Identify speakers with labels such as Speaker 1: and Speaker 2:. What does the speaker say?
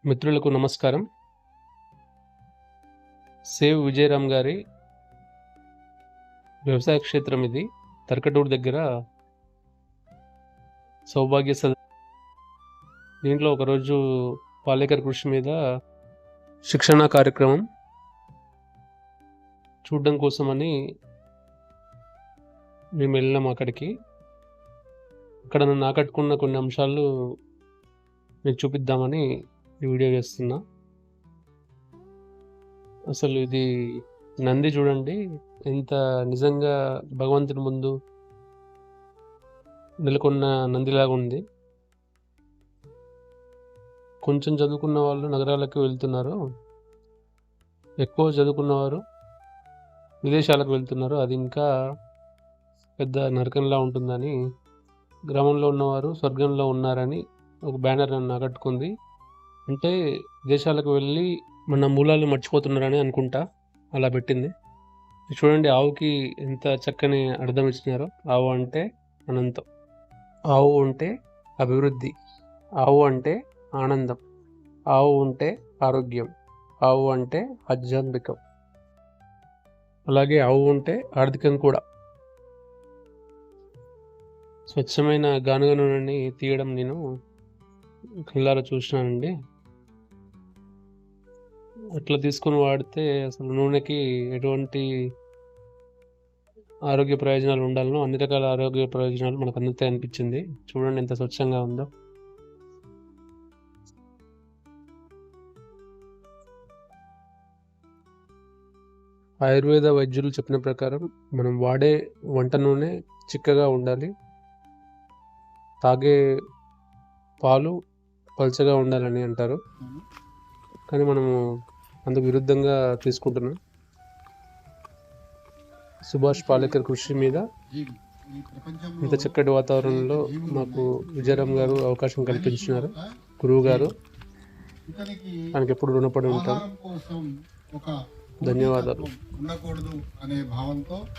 Speaker 1: మిత్రులకు నమస్కారం. సేవ్ విజయరామ్ గారి వ్యవసాయ క్షేత్రం ఇది. తర్కటూరు దగ్గర సౌభాగ్య దీంట్లో ఒకరోజు పాలేకర్ కృషి మీద శిక్షణా కార్యక్రమం చూడడం కోసమని మేము వెళ్ళినాం అక్కడికి. అక్కడ నన్ను ఆకట్టుకున్న కొన్ని అంశాలు మీకు చూపిద్దామని ఈ వీడియో చేస్తున్నా. అసలు ఇది నంది చూడండి, ఎంత నిజంగా భగవంతుని ముందు నెలకొన్న నందిలాగా ఉంది. కొంచెం చదువుకున్న వాళ్ళు నగరాలకు వెళ్తున్నారు, ఎక్కువ చదువుకున్నవారు విదేశాలకు వెళ్తున్నారు. అది ఇంకా పెద్ద నరకంలా ఉంటుందని, గ్రామంలో ఉన్నవారు స్వర్గంలో ఉన్నారని ఒక బ్యానర్ నన్ను ఆకట్టుకుంది. అంటే దేశాలకు వెళ్ళి మన మూలాలు మర్చిపోతున్నారని అనుకుంటా అలా పెట్టింది. చూడండి, ఆవుకి ఎంత చక్కని అర్థం ఇచ్చినారో. ఆవు అంటే అనంతం, ఆవు అంటే అభివృద్ధి, ఆవు అంటే ఆనందం, ఆవు అంటే ఆరోగ్యం, ఆవు అంటే ఆధ్యాత్మికం, అలాగే ఆవు అంటే ఆర్థికం కూడా. స్వచ్ఛమైన గానుగ నూనెని తీయడం నేను కళ్ళారా చూసినానండి. అట్లా తీసుకొని వాడితే అసలు నూనెకి ఎటువంటి ఆరోగ్య ప్రయోజనాలు ఉండాలనో అన్ని రకాల ఆరోగ్య ప్రయోజనాలు మనకు అందుతాయి అనిపించింది. చూడండి ఎంత స్వచ్ఛంగా ఉందో. ఆయుర్వేద వైద్యులు చెప్పిన ప్రకారం మనం వాడే వంట నూనె చిక్కగా ఉండాలి, తాగే పాలు పల్చగా ఉండాలని అంటారు. కానీ మనము అందుకు విరుద్ధంగా తీసుకుంటున్నాం. సుభాష్ పాలేకర్ కృషి మీద ఇంత చక్కటి వాతావరణంలో మాకు విజయరామ్ గారు అవకాశం కల్పించినారు. గురువు గారు, ఆయనకి ఎప్పుడు రుణపడి ఉంటాం. ధన్యవాదాలు.